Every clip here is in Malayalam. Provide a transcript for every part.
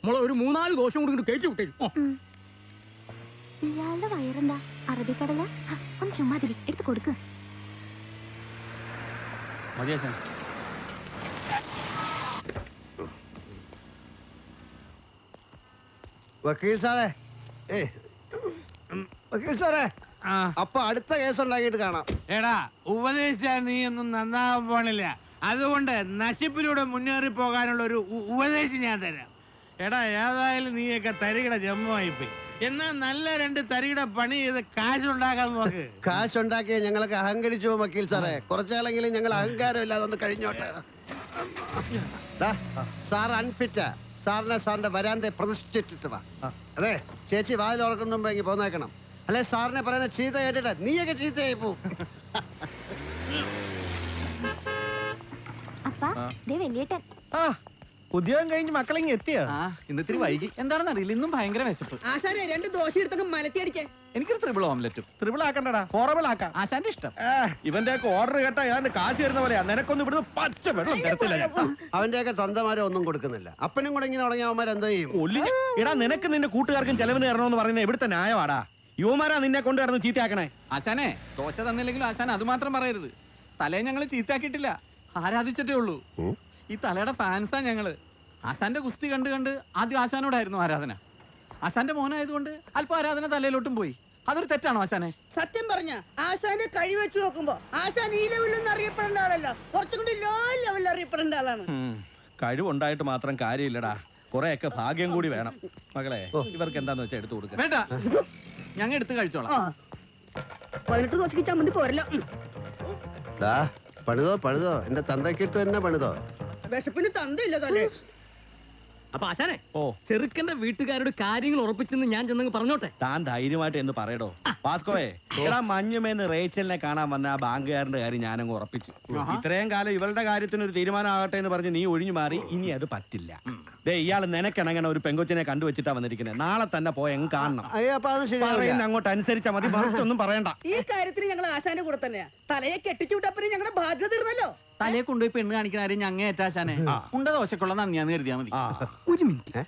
മോളെ ഒരു 3-4 ദോഷം കൂടി കയറ്റി വിട്ടേ. ഇയാളുടെ വയറെന്താ അറബിക്കടല? ഒന്ന് ചുമ്മാതിരി എടുത്ത് കൊടുക്ക്. വക്കീൽ സാറേ, വക്കീൽ സാറേ, അപ്പൊ അടുത്ത കേസ് ഉണ്ടാക്കിയിട്ട് കാണാം. എടാ, ഉപദേശിച്ചാൽ നീ ഒന്നും നന്നാവാൻ പോണില്ല. അതുകൊണ്ട് നശിപ്പിലൂടെ മുന്നേറി പോകാനുള്ള ഒരു ഉപദേശം ഞാൻ തരാം. എടാ, ഏതായാലും നീയൊക്കെ തരികിട ജമ്മുവായിപ്പോയി. എന്നാ നല്ല 2 തരികിട പണി ചെയ്ത് കാശുണ്ടാക്കാൻ നോക്ക്. കാശുണ്ടാക്കിയ ഞങ്ങളൊക്കെ അഹങ്കരിച്ചു വക്കീൽ സാറേ. കുറച്ചാളെങ്കിലും ഞങ്ങൾ അഹങ്കാരമില്ലാതെ ഒന്ന് കഴിഞ്ഞോട്ടെ. സാർ അൺഫിറ്റാ. സാറിനെ സാറിന്റെ വരാന്തെ പ്രതിഷ്ഠിച്ചിട്ട് വാ. അതെ, ചേച്ചി വാതിൽ ഉറക്കുന്ന മുമ്പ് എങ്കിൽ പോന്നേക്കണം. അല്ലെ സാറിനെ പറയുന്ന ചീത്ത കേട്ടിട്ട് നീയൊക്കെ ചീത്തയായി പോവും. ഉദ്യോഗം കഴിഞ്ഞ് മക്കളിങ്ങ് എത്തിയോ? ഇന്നിത്തിരി വൈകി. എന്താണെന്ന് അറിയില്ല, ഇന്നും ഭയങ്കര വിശപ്പ്. ആശാനെ 2 ദോശ എടുത്തൊക്കെ മലത്തി അടിച്ചേ. എനിക്കൊരു ത്രിബിൾ ഓംലെറ്റും. ത്രിബിൾ ആക്കണ്ടടാ, ഫോറബിൾ ആക്കാം. ആശാന്റെ ഇഷ്ടം. ഇവന്റെയൊക്കെ ഓർഡർ കേട്ടാ ഞാൻ കാശ് തരുന്ന പോലെയാ. നിനക്കൊന്നും ഇവിടുന്ന് പച്ച വെള്ളം തരത്തില്ല. അവന്റെയൊക്കെ തന്തമാരെ ഒന്നും കൊടുക്കുന്നില്ല. അപ്പനും കൂടെ ഇങ്ങനെ തുടങ്ങിയ അവന്മാർ എന്തോ ചെയ്യും? എടാ, നിനക്ക് നിന്റെ കൂട്ടുകാർക്കും ചെലവിന് തരണമെന്ന് പറയുന്നത് ഇവിടുത്തെ ന്യായമാടാ. യുവമാരാ നിന്നെ കൊണ്ട് കിടന്ന് ചീത്തയാക്കണേ. ആശാനെ, ദോശ തന്നില്ലെങ്കിലും ആശാൻ അത് മാത്രം പറയരുത്. തലയെ ഞങ്ങള് ചീത്തയാക്കിയിട്ടില്ല, ആരാധിച്ചിട്ടേ ഉള്ളൂ. ഈ തലയുടെ ഫാൻസാ ഞങ്ങള്. ആശാന്റെ ഗുസ്തി കണ്ട് കണ്ട് ആദ്യം ആശാനോടായിരുന്നു ആരാധന. ആശാന്റെ മോനായതുകൊണ്ട് അല്പം ആരാധന തലയിലോട്ടും പോയി. അതൊരു തെറ്റാണോ ആശാനെ? സത്യം പറഞ്ഞ ആശാന്റെ കഴിവ് വെച്ച് നോക്കുമ്പോ ആശാൻ ഈ ലെവലിലൊന്നും അറിയപ്പെടേണ്ട ആളല്ല, കുറച്ചും കൂടി ലോ ലെവലിൽ അറിയപ്പെടേണ്ട ആളാണ്. കഴിവുണ്ടായിട്ട് മാത്രം കാര്യമില്ലടാ, കുറെയൊക്കെ ഭാഗ്യം കൂടി വേണം. മകളെ, ഇവർക്ക് എന്താന്ന് വെച്ചാൽ എടുത്തു കൊടുക്ക. വേണ്ട, ഞങ്ങൾ എടുത്ത് കഴിച്ചോളാം. 18 ദോശക്ക് ചമ്മന്തി പോരല്ലോ. പണിതോ എന്റെ തന്തക്കിട്ട് തന്നെ പണിതോ. വിശപ്പിന് തന്തയില്ല തലേ. അപ്പൊ ആശാനെ, ചെറുക്കന്റെ വീട്ടുകാരോട് കാര്യങ്ങൾ ഉറപ്പിച്ചെന്ന് ഞാൻ ചെന്നങ്ങ് പറഞ്ഞോട്ടെ. താൻ ധൈര്യമായിട്ട് എന്ന് പറയടോ. പാസ്കോയെ, എടാ മഞ്ഞുമേന്ന് റേച്ചലിനെ കാണാൻ വന്ന ആ ബാങ്കുകാരന്റെ കാര്യം ഞാനങ്ങ് ഉറപ്പിച്ചു. ഇത്രയും കാലം ഇവളുടെ കാര്യത്തിന് ഒരു തീരുമാനം ആകട്ടെ എന്ന് പറഞ്ഞ് നീ ഒഴിഞ്ഞു മാറി. ഇനി അത് പറ്റില്ല. ഇയാൾ നിനക്കിണങ്ങനെ ഒരു പെങ്കൊച്ചിനെ കണ്ടുവച്ചിട്ടാ വന്നിരിക്കുന്നത്. നാളെ തന്നെ പോയെങ്കിൽ കാണണം. പറയുന്ന അങ്ങോട്ട് അനുസരിച്ചാ മതി, മറിച്ചൊന്നും പറയണ്ട. ഈ കാര്യത്തിന് ഞങ്ങൾ ആശാന്റെ കൂടെ തന്നെയാ. തലയെ കെട്ടിച്ചു വിട്ടപ്പനെ ഞങ്ങളുടെ ബാധ്യത തീർന്നല്ലോ. തലയെ കൊണ്ടുപോയി പെണ്ണ് കാണിക്കുന്ന കാര്യം ഞങ്ങ ഏറ്റാശാനെ. ഉണ്ട ദോശക്കുള്ള നന്ദിയാന്ന് കരുതിയാ മതി. ഒരു മിനിറ്റ്.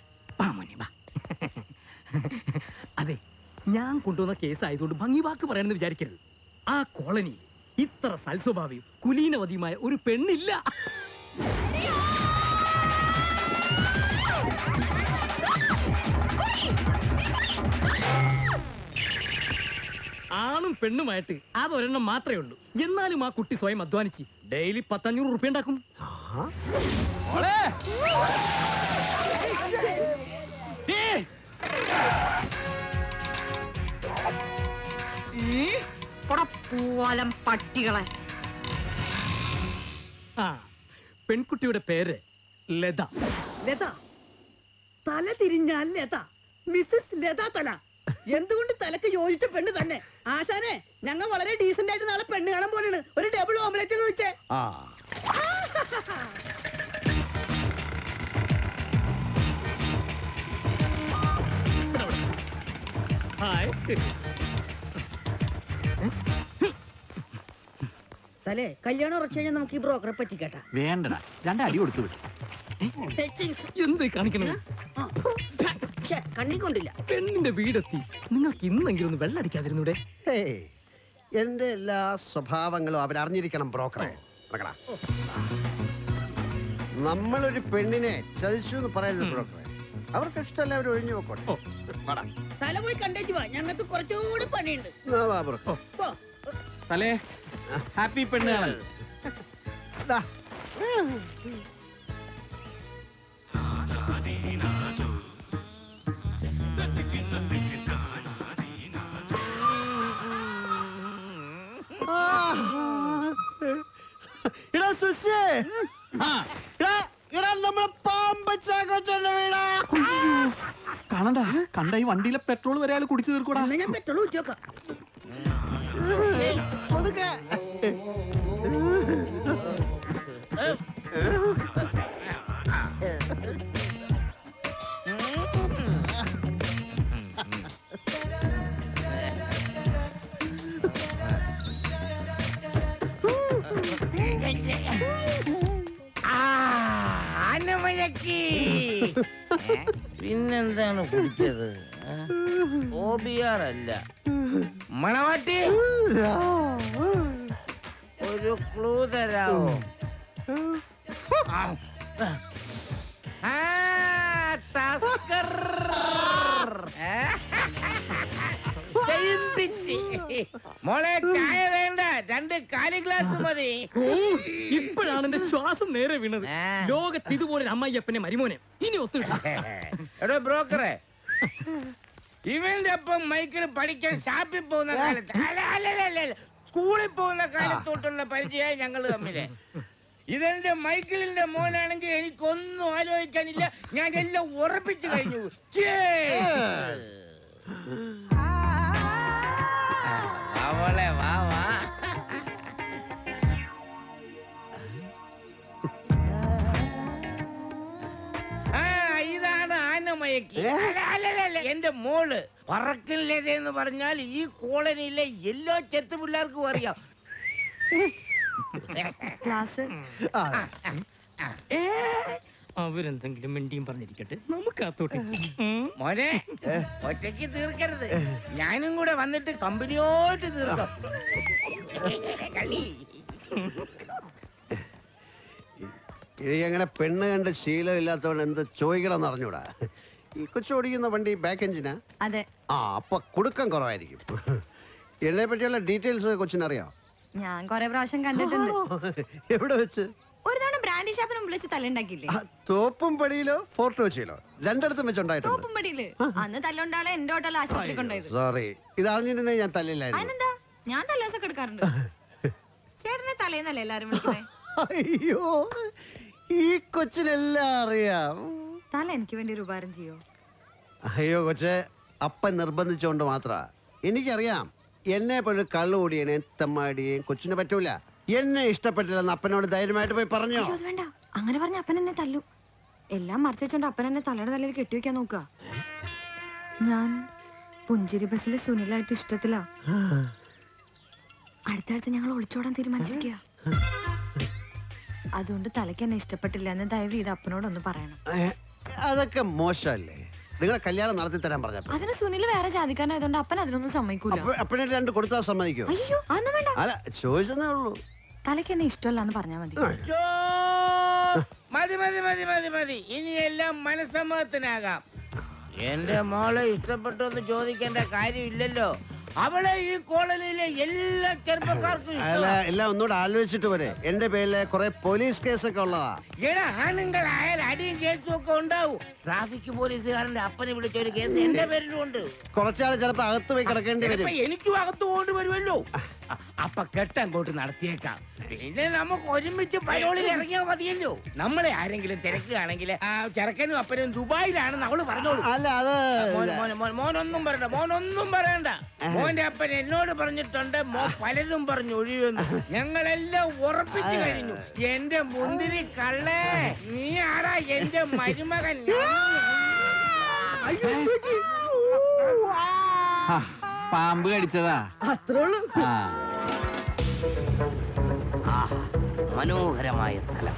അതെ, ഞാൻ കൊണ്ടുവന്ന കേസ് ആയതുകൊണ്ട് ഭംഗി വാക്ക് പറയാനെന്ന് വിചാരിക്കരുത്. ആ കോളനിയിൽ ഇത്ര സൽസ്വഭാവിയും കുലീനവതിയുമായ ഒരു പെണ്ണില്ല. ആണും പെണ്ണുമായിട്ട് അതൊരെണ്ണം മാത്രമേ ഉള്ളൂ. എന്നാലും ആ കുട്ടി സ്വയം അധ്വാനിച്ച് ഡെയിലി 100-500 റുപ്യ ഉണ്ടാക്കും. പട്ടികളെ. പെൺകുട്ടിയുടെ പേര് ലത. ലത തല തിരിഞ്ഞാൽ ലത, മിസ്സസ് ലത തല. എന്തുകൊണ്ട് തലക്ക് യോജിച്ച പെണ്ണ് തന്നെ. ആശാനെ, ഞങ്ങൾ വളരെ ഡീസന്റ് ആയിട്ട് നാളെ പെണ്ണ് കാണാൻ പോലെയാണ്. ഒരു ഡബിൾ ഓംലെറ്റ് വെച്ചേ. തലേ കല്യാണം ഉറച്ചു കഴിഞ്ഞാൽ നമുക്ക് ഈ ബ്രോക്കറെ പറ്റിക്കേട്ടാ. വേണ്ടടാ, 2 അടി കൊടുത്തു വിട്ടു. എന്ത് കാണിക്കണത്? കണ്ണിക്കൊണ്ടില്ല. പെണ്ണിന്റെ വീടെത്തി. നിങ്ങൾക്ക് ഇന്നെങ്കിലും ഒന്ന് വെള്ളം അടിക്കാതിരുന്നൂടെ? എന്റെ എല്ലാ സ്വഭാവങ്ങളും അവരറിഞ്ഞിരിക്കണം ബ്രോക്കറെ. നമ്മളൊരു പെണ്ണിനെ ചതിച്ചു എന്ന് പറയുന്നത് ബ്രോക്കറെ. അവർക്ക് ഇഷ്ടമല്ല, അവർ ഒഴിഞ്ഞു പോക്കോട്ടെ. തല പോയി കണ്ടേച്ചു വാ, ഞങ്ങൾക്ക് കുറച്ചുകൂടി പണിയുണ്ട്. തലേ, ഹാപ്പി പെണ്ണ് കാണൽ. കാണണ്ട, കണ്ട ഈ വണ്ടിയിലെ പെട്രോൾ വരെ ആള് കുടിച്ചു തീർക്കൂടാ. ഞാൻ പെട്രോൾ കുടിച്ചു നോക്കാം. ആനമയക്കി. പിന്നെന്താണ് കുടിച്ചത്? OBR അല്ല, മണവാട്ടി. ഒരു ക്ലൂ തരാവോ? ടസ്കർ. മോളെ ചായ വേണ്ട, 2 കാലി ഗ്ലാസ് മതി. ഇപ്പോഴാണ് എന്റെ ശ്വാസം നേരെ വീണത്. ലോകത്ത് ഇതുപോലെ അമ്മയ്യപ്പനെ മരിമോനെ ഇനി ഒത്തുകിട്ട. എടോ ബ്രോക്കറെ, ഇവന്റെ ഒപ്പം മൈക്കിന് പഠിക്കാൻ ഷാപ്പിൽ പോകുന്ന കാലത്ത്, അല്ല സ്കൂളിൽ പോകുന്ന കാലത്തോട്ടുള്ള പരിചയമായി ഞങ്ങൾ തമ്മില്. ഇതെന്റെ മൈക്കിളിന്റെ മോനാണെങ്കിൽ എനിക്കൊന്നും ആലോചിക്കാനില്ല, ഞാൻ എല്ലാം ഉറപ്പിച്ചു കഴിഞ്ഞു. അവളെ വാ വാ. ഇതാണ് ആനമയക്കി. അല്ല എന്റെ മോള് പറക്കില്ലെന്ന് പറഞ്ഞാൽ ഈ കോളനിയിലെ എല്ലാ ചെത്തു പിള്ളേർക്കും അറിയാം. ക്ലാസ് അവരെന്തെങ്കിലും മിണ്ടിയും പറഞ്ഞിരിക്കട്ടെ, നമുക്ക് അത്തോട്ടെ. മോനെ ഒറ്റയ്ക്ക് തീർക്കരുത്, ഞാനും കൂടെ വന്നിട്ട് കമ്പനിയോട്ട് തീർക്കാം. എനിക്കങ്ങനെ പെണ്ണ് കണ്ട് ശീലമില്ലാത്തവൻ എന്ത് ചോദിക്കണം അറിഞ്ഞൂടാ. ഈ കൊച്ചോടിക്കുന്ന വണ്ടി ബാക്ക് എഞ്ചിനാ? അതെ. അപ്പൊ കുടുക്കം കുറവായിരിക്കും. എന്നെ പറ്റിയുള്ള ഡീറ്റെയിൽസ് കൊച്ചിനറിയാം? ഞാൻ കൊറേ പ്രാവശ്യം കണ്ടിട്ടുണ്ട്. എവിടെ വെച്ച്? ഒരു തവണ ബ്രാൻഡി ഷാപ്പിന് വിളിച്ച് തല്ലുണ്ടാക്കിയില്ലേ? തോപ്പും പടിയിലോ ഫോർട്ട് കൊച്ചിയിലോ? രണ്ടിടത്തും വെച്ചുണ്ടായിട്ടുണ്ട്. തോപ്പും പടിയില് അന്ന് തല്ലുണ്ടാളെ എന്റെ ഹോട്ടൽ ആശുപത്രി കൊണ്ടുപോയത്. സോറി, ഇത് അറിഞ്ഞിരുന്നേ ഞാൻ തല്ലില്ലായിരുന്നു. അതിനെന്താ, ഞാൻ തല്ലോസൊക്കെ എടുക്കാറുണ്ട്. ചേട്ടനെ തലേന്നല്ലേ എല്ലാരും വിളിക്കുന്നേ? അയ്യോ, ഈ കൊച്ചിനെല്ലാം അറിയാം. തല എനിക്ക് വേണ്ടി ഒരു ഉപകാരം ചെയ്യോ? അയ്യോ കൊച്ചെ, അപ്പൻ നിർബന്ധിച്ചോണ്ട് മാത്ര. എനിക്കറിയാം എന്നെ പോലെ കള്ളുകൂടിയനെ തെമ്മാടിയേയും കൊച്ചിന് പറ്റൂല. എന്നെ ഇഷ്ടപ്പെട്ടില്ലെന്ന് അപ്പനോട് ധൈര്യമായിട്ട് പോയി പറഞ്ഞോ? അത് വേണ്ട, അങ്ങനെ പറഞ്ഞ അപ്പൻ എന്നെ തല്ലു. എല്ലാം മറച്ചു വെച്ചോണ്ട് അപ്പൻ എന്നെ തലയുടെ തലയിൽ കെട്ടിവെക്കാൻ നോക്കുക. ഞാൻ പുഞ്ചിരി ബസ്സിലെ സുനിലായിട്ട് ഇഷ്ടത്തിലാ. അടുത്തടുത്ത് ഞങ്ങൾ ഒളിച്ചോടാൻ തീരുമാനിച്ചിരിക്കുക. അതുകൊണ്ട് തലയ്ക്ക് എന്നെ ഇഷ്ടപ്പെട്ടില്ല എന്ന് ദയവ് ചെയ്ത് അപ്പനോടൊന്ന് പറയണം. അതൊക്കെ മോശമല്ലേ? നിങ്ങളെ കല്യാണം നടത്തി തരാൻ പറഞ്ഞപ്പോ അതിന് സുനിൽ വേറെ ജാതിക്കാരനായതുകൊണ്ട് അപ്പൻ അതിനൊന്നും സമ്മതിക്കൂല. അപ്പനെ 2 കൊടുത്താൽ സമ്മതിക്കോ? അയ്യോ, അതൊന്നും വേണ്ട. അല്ല, ചോദിച്ചതേ ഉള്ളൂ. തലയ്ക്ക് എന്നെ ഇഷ്ടമല്ല എന്ന് പറഞ്ഞാൽ മതി. മതി മതി മതി മതി മതി, ഇനിയെല്ലാം മനസ്സമ്മതത്തിനാകാം. എന്റെ മോളെ ഇഷ്ടപ്പെട്ടു എന്ന് ചോദിക്കേണ്ട കാര്യമില്ലല്ലോ. അവളെ ഈ കോളനിയിലെ എല്ലാ ചെറുപ്പക്കാർക്കും അല്ല, എല്ലാം ഒന്നുകൂടെ ആലോചിച്ചിട്ട് പോരെ. എന്റെ പേരില് കുറെ പോലീസ് കേസൊക്കെ ഉള്ളതാ. എടാ, ആണുങ്ങളായാൽ അടിയും കേസും ഒക്കെ ഉണ്ടാവും. ട്രാഫിക് പോലീസുകാരന്റെ അപ്പനെ വിളിച്ച ഒരു കേസ് എന്റെ പേരിലും ഉണ്ട്. കുറച്ചാൾ ചിലപ്പോ അകത്ത് പോയി കിടക്കേണ്ടി വരും. എനിക്കും അകത്ത് കൊണ്ട് വരുമല്ലോ. അപ്പൊ കെട്ടങ്ങോട്ട് നടത്തിയേക്കാം. പിന്നെ നമുക്ക് ഒരുമിച്ച് പരോളിൽ ഇറങ്ങിയാൽ മതിയല്ലോ. നമ്മളെ ആരെങ്കിലും തിരക്കുകയാണെങ്കിൽ ആ ചെറുക്കനും അപ്പനും ദുബായിലാണെന്ന് അവള് പറഞ്ഞോളൂ. അല്ല, അത് മോനൊന്നും പറയണ്ട, മോനൊന്നും പറയണ്ട. മോന്റെ അപ്പൻ എന്നോട് പറഞ്ഞിട്ടുണ്ട്, പലതും പറഞ്ഞു ഒഴിയുന്നു. ഞങ്ങളെല്ലാം ഉറപ്പിച്ചു കഴിഞ്ഞു. എന്റെ മുന്തിരി കള്ളേ, നീ ആടാ എന്റെ മരുമകൻ. പാമ്പ് കടിച്ചതാ. അത്രേ ഉള്ളൂ. മനോഹരമായ സ്ഥലം.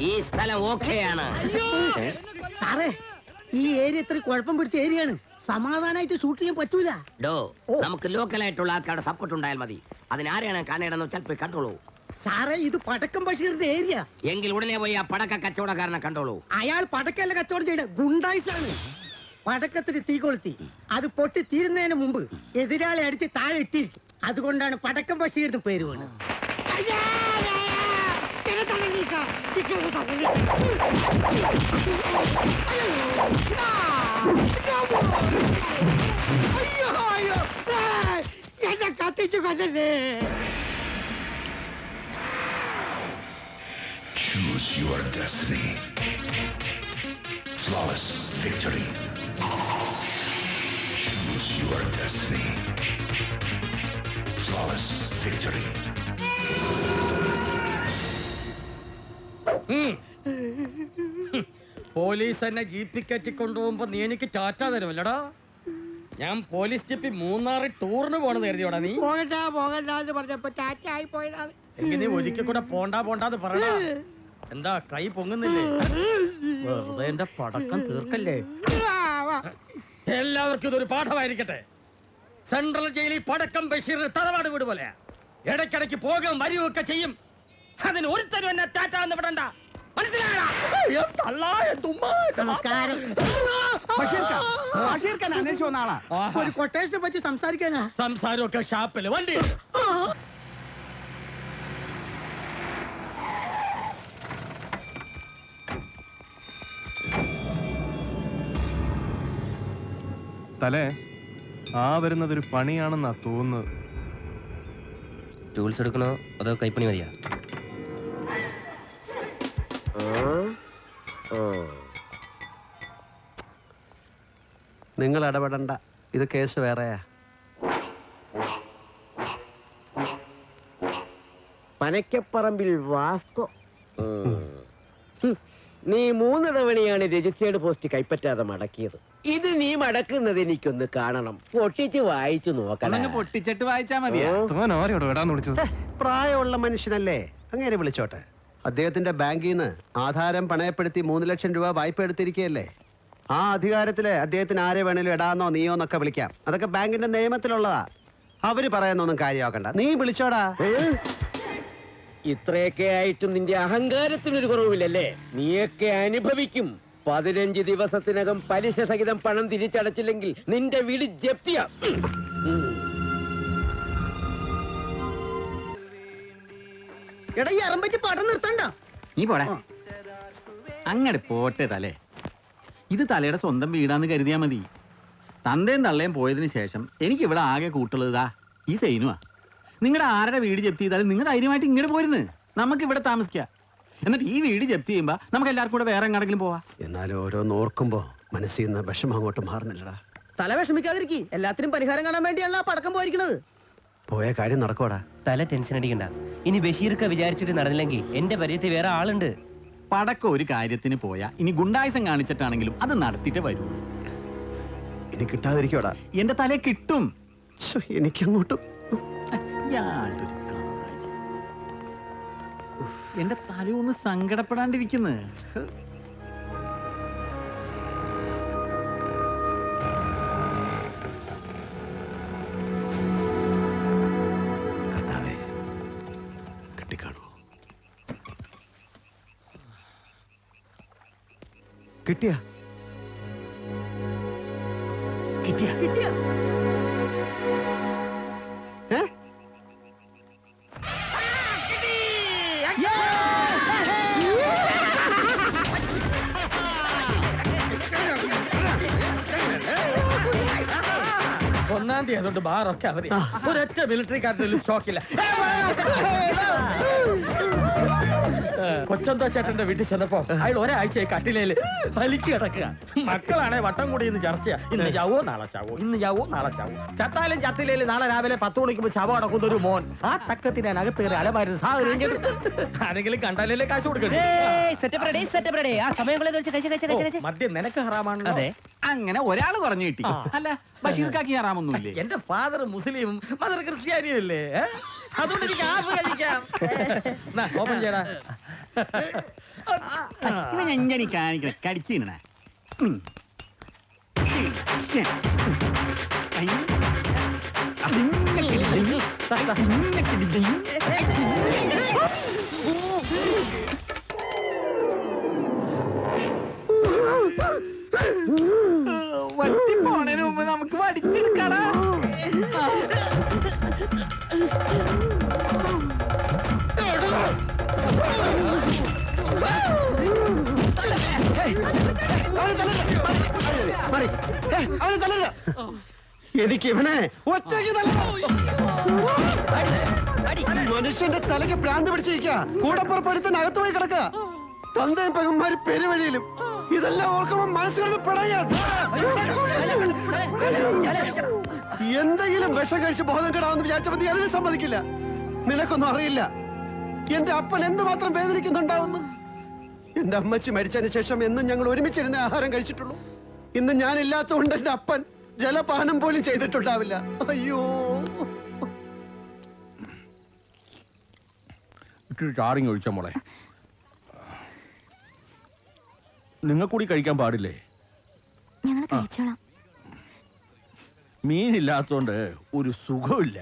ഈ സ്ഥലം ഓക്കെയാണ്. സാറേ, ഈ ഏരിയ ഇത്ര കുഴപ്പം പിടിച്ച ഏരിയയാണ്. സമാധാനമായിട്ട് ഷൂട്ട് ചെയ്യാൻ പറ്റൂല. നമുക്ക് ലോക്കലായിട്ടുള്ള ആൾക്കാരുടെ സപ്പോർട്ട് ഉണ്ടായാൽ മതി. അതിനാരെയാണ് കാണേണ്ടെന്ന് വെച്ചാൽ പോയി കണ്ടോളൂ. സാറേ, ഇത് പടക്കം ബഷീറിന്റെ ഏരിയ. എങ്കിൽ ഉടനെ പോയി ആ പടക്ക കച്ചവടക്കാരനെ കണ്ടോളൂ. അയാൾ പടക്കല്ല കച്ചവടം ചെയ്യണ, ഗുണ്ടായിസാണ്. പടക്കത്തിന് തീ കൊളുത്തി അത് പൊട്ടി തീരുന്നതിന് മുമ്പ് എതിരാളി അടിച്ച് താഴെ ഇട്ടിരിക്കും. അതുകൊണ്ടാണ് പടക്കം ബഷീറിന് പേര് വീണത്. എന്നെ കത്തിച്ചു കൊല്ലല്ലേ. Choose your destiny. Flawless victory. Choose your destiny. Flawless victory. Police എന്നെ ജീപ്പിൽ കയറ്റി കൊണ്ടുപോകുമ്പോ നീ എനിക്ക് ടാറ്റ തരുമല്ലടാ. ഞാൻ പോലീസ് സ്റ്റേപ്പിൽ മൂന്നാറ് ടൂറിന് പോണെന്ന് കരുതിയോടാ നീ? പോകണ്ടെന്ന് പറഞ്ഞപ്പോ ടാറ്റായി പോയതാണ്. എങ്ങനെ ഒരിക്കൽ കൂടെ പോണ്ടാന്ന് പറയടാ. എന്താ കൈ പൊങ്ങുന്നില്ലേ? വെറുതെ എന്റെ പടക്കം തീർക്കല്ലേ. എല്ലാവർക്കും ഇതൊരു പാഠമായിരിക്കട്ടെ. സെൻട്രൽ ജയിലിൽ പടക്കം ബഷീറിന് തറവാട് വീട് പോലെ ഇടയ്ക്കിടയ്ക്ക് പോകും വരികയൊക്കെ ചെയ്യും. അതിന് ഒരുത്തരും എന്നെ ടാറ്റാന്ന് വിടണ്ട. ഒരു കൊട്ടേഷനെ പറ്റി സംസാരിക്കാനാ. സംസാരമൊക്കെ ഷാപ്പില് വണ്ടി. തലേ ആ വരുന്നതൊരു പണിയാണെന്നാ തോന്നുന്നത്. ടൂൾസ് എടുക്കണോ അതോ കൈപ്പണി മതിയാ? നിങ്ങൾ ഇടപെടണ്ട, ഇത് കേസ് വേറെയാ. പനക്കപ്പറമ്പിൽ വാസ്കോ. നീ 3 തവണയാണ് രജിസ്റ്റേർഡ് പോസ്റ്റ് കൈപ്പറ്റാതെ മടക്കിയത്. ഇത് നീ മടക്കുന്നത് എനിക്കൊന്ന് കാണണം. പൊട്ടിച്ച് വായിച്ചു നോക്കണം. പൊട്ടിച്ചിട്ട് വായിച്ചാ മതിയാ. പ്രായമുള്ള മനുഷ്യനല്ലേ, അങ്ങനെ വിളിച്ചോട്ടെ. അദ്ദേഹത്തിന്റെ ബാങ്കിൽ നിന്ന് ആധാരം പണയപ്പെടുത്തി 3 ലക്ഷം രൂപ വായ്പ എടുത്തിരിക്കുകയല്ലേ. ആ അധികാരത്തില് അദ്ദേഹത്തിന് ആരെ വേണേലും ഇടാന്നോ നീയോ എന്നൊക്കെ വിളിക്കാം. അതൊക്കെ ബാങ്കിന്റെ നിയമത്തിലുള്ളതാ. അവര് പറയുന്നൊന്നും കാര്യമാക്കണ്ട, നീ വിളിച്ചോടാ. ഇത്രയൊക്കെ ആയിട്ടും നിന്റെ അഹങ്കാരത്തിനൊരു കുറവില്ലല്ലേ? നീയൊക്കെ അനുഭവിക്കും. 15 ദിവസത്തിനകം പലിശ സഹിതം പണം തിരിച്ചടച്ചില്ലെങ്കിൽ നിന്റെ വീട് ജപ്തിയാ. എടാ ഈ അറമ്പറ്റി പടം നിർത്തണ്ട. നീ പോടാ അങ്ങട് പോട്ടെ തലേ. ഇത് തലയുടെ സ്വന്തം വീടാന്ന് കരുതിയാ മതി. തന്തയും തള്ളയും പോയതിനു ശേഷം എനിക്ക് ഇവിടെ ആകെ കൂട്ടുള്ളതാ ഈ സൈനുവാ. നിങ്ങളുടെ ആരുടെ വീട് ജപ്തി ചെയ്താലും നിങ്ങൾ ധൈര്യമായിട്ട് ഇങ്ങോട്ട് പോരുന്ന്. നമുക്ക് ഇവിടെ താമസിക്കാം. എന്നിട്ട് ഈ വീട് ജപ്തി ചെയ്യുമ്പോ നമുക്ക് എല്ലാവർക്കും കൂടെ വേറെ എങ്ങാടെങ്കിലും പോവാ. എന്നാലും ഓരോന്ന് ഓർക്കുമ്പോ മനസ്സിൽ നിന്ന് വിഷമം അങ്ങോട്ട് മാറുന്നില്ലടാ. തല വിഷമിക്കാതിരിക്കും. എല്ലാത്തിനും പരിഹാരം കാണാൻ വേണ്ടിയാണ് ആ പടക്കം പോയിരിക്കണത്. പോയ കാര്യം നടക്കോടാ. തല ടെൻഷൻ അടിക്കണ്ട. ഇനി ബഷീർക്ക് വിചാരിച്ചിട്ട് നടന്നില്ലെങ്കിൽ എന്റെ പരിചയത്തിൽ വേറെ ആളുണ്ട്. പടക്കം ഒരു കാര്യത്തിന് പോയാ ഇനി ഗുണ്ടായുസം കാണിച്ചിട്ടാണെങ്കിലും അത് നടത്തിയിട്ട് വരൂ. ഇനി കിട്ടാതിരിക്കോടാ. എന്റെ തലേ കിട്ടും. എനിക്കങ്ങോട്ടും എന്റെ തലയൊന്ന് സങ്കടപ്പെടാണ്ടിരിക്കുന്നു. കിട്ടിയ കിട്ടിയ കിട്ടിയ ഒന്നാം തീയതി അതുകൊണ്ട് ബാറൊക്കെ അവധി. ഒരൊറ്റ മിലിറ്ററി കാർഡിൽ സ്റ്റോക്കില്ല. കൊച്ചന്തോ ചേട്ടന്റെ വീട്ടിൽ ചെന്നപ്പോ അയാൾ ഒരാഴ്ചയായി കട്ടിലേല് വലിച്ചു കിടക്കുക. മക്കളാണെ വട്ടം കൂടി ഇന്ന് ചർച്ചയാ. ഇന്ന് ചാവോ നാളെ ചാവോ, ഇന്ന് ചാവോ നാളെ ചാവോ. ചത്താലും ചത്തിലേല് നാളെ രാവിലെ 10 മണിക്ക് ശവം അടക്കുന്ന ഒരു മോൻ. ആ തക്കത്തിന് അകത്ത് കയറി അലമാരുന്ന സാഹചര്യം ആരെങ്കിലും കണ്ടാലല്ലേ കാശ് കൊടുക്കണ്ടേ? മദ്യം നിനക്ക് ഹറാമാണല്ലോ. അങ്ങനെ ഒരാള് പറഞ്ഞു കിട്ടി. അല്ല ബഷീർക്കാക്കി ഹറാമൊന്നുമില്ലേ? എന്റെ ഫാദർ മുസ്ലിമും മദർ ക്രിസ്ത്യാനിയും അല്ലേ. അതുകൊണ്ട് എനിക്ക് ആപ്പ് കഴിക്കാം. ഓപ്പൺ ചെയ്യടാ. ഇവനെങ്ങനെ കാണിക്കണ കടിച്ചിരണ. വട്ടി പോണതിന് മുമ്പ് നമുക്ക് വടിച്ചെടുക്കടാ. എനിക്ക് ഇവനെ ഒറ്റയ്ക്ക് മനുഷ്യന്റെ തലയ്ക്ക് ഭ്രാന്ത് പിടിച്ചിരിക്കുക. കൂടപ്പുറപ്പെടുത്തൻ അകത്ത് പോയി കിടക്കുക. തന്തയും പെങ്ങന്മാര് പെരുവഴിയിലും. ഇതെല്ലാം ഓർക്കുമ്പോ മനസ്സിൽ പിടയാണ്. എന്തെങ്കിലും വിഷം കഴിച്ച് ബോധം കെടാമെന്ന് വിചാരിച്ച മതി. അതിന് സമ്മതിക്കില്ല. നിനക്കൊന്നും അറിയില്ല എന്റെ അപ്പൻ എന്തുമാത്രം വേദനിക്കുന്നുണ്ടാവുന്നു. എന്റെ അമ്മച്ചി മരിച്ചതിന് ശേഷം എന്നും ഞങ്ങൾ ഒരുമിച്ചിരുന്ന ആഹാരം കഴിച്ചിട്ടുള്ളൂ. ഇന്ന് ഞാനില്ലാത്തതുകൊണ്ട് എന്റെ അപ്പൻ ജലപാനം പോലും ചെയ്തിട്ടുണ്ടാവില്ല. അയ്യോ, ഇത്തിരി ചാറിങ് ഒഴിച്ച മോളെ. നിങ്ങൾ കൂടി കഴിക്കാൻ പാടില്ലേ? ഞങ്ങൾ കഴിച്ചോളാം. മീനില്ലാത്തോണ്ട് ഒരു സുഖമില്ല.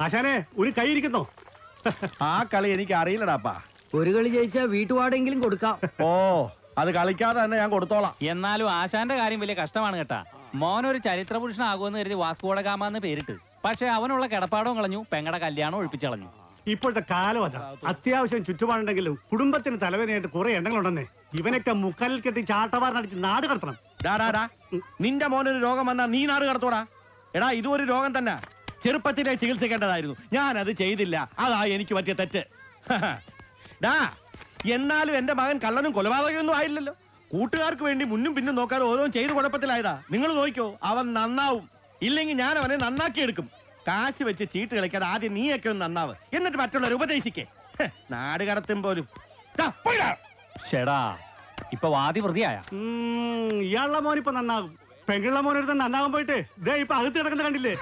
ആശാനെ ഒരു കൈ ഇരിക്കുന്നോ? ആ കളി എനിക്ക് അറിയില്ലടാപ്പാ. ഒരു കളി ജയിച്ചാ വീട്ടുപാടെങ്കിലും കൊടുക്കാം. ഓ, അത് കളിക്കാതെ തന്നെ ഞാൻ കൊടുത്തോളാം. എന്നാലും ആശാന്റെ കാര്യം വലിയ കഷ്ടമാണ് കേട്ടാ. മോനൊരു ചരിത്ര പുരുഷനാകുമെന്ന് കരുതി വാസ്കോഡ ഗാമ എന്ന് പേരിട്ട്. പക്ഷെ അവനുള്ള കിടപ്പാടവും കളഞ്ഞു, പെങ്ങടെ കല്യാണം ഒഴിപ്പിച്ചു കളഞ്ഞു. ഇപ്പോഴത്തെ കാലം അതാ. അത്യാവശ്യം ചുറ്റുപാടുണ്ടെങ്കിലും കുടുംബത്തിന് തലവേദനയായിട്ട് കുറെ എണ്ണങ്ങളുണ്ടെന്നേ. ഇവനൊക്കെ മുക്കാലിൽ കെട്ടി ചാട്ടവാറിനടിച്ച് നാട് കടത്തണം. നിന്റെ മോനൊരു രോഗം വന്നാ നീ നാട് കടത്തോടാ. എടാ, ഇതും ഒരു രോഗം തന്നെ. ചെറുപ്പത്തിലെ ചികിത്സിക്കേണ്ടതായിരുന്നു. ഞാൻ അത് ചെയ്തില്ല. അതാ എനിക്ക് പറ്റിയ തെറ്റ്. ഡാ, എന്നാലും എന്റെ മകൻ കള്ളനും കൊലപാതകമൊന്നും ആയില്ലല്ലോ. കൂട്ടുകാർക്ക് വേണ്ടി മുന്നും പിന്നും നോക്കാതെ ഓരോന്നും ചെയ്ത് കുഴപ്പത്തിലായതാ. നിങ്ങൾ നോക്കിക്കോ, അവൻ നന്നാവും. ഇല്ലെങ്കിൽ ഞാൻ അവനെ നന്നാക്കിയെടുക്കും. കാശ് വെച്ച് ചീട്ട് കളിക്കാതെ ആദ്യം നീയൊക്കെ ഒന്ന് നന്നാവ്, എന്നിട്ട് മറ്റുള്ളവരെ ഉപദേശിക്കേ. നാട് കടത്തും പോലും. ഷെടാ, ഇപ്പൊ വാദി പ്രതിയായ ഇയാളുടെ മോനിപ്പോ നന്നാകും. പെങ്ങളുള്ള മോനൊരുത്തൻ നന്നാകാൻ പോയിട്ട് ദേ ഇപ്പൊ അകത്ത് കിടക്കുന്ന കണ്ടില്ലേ?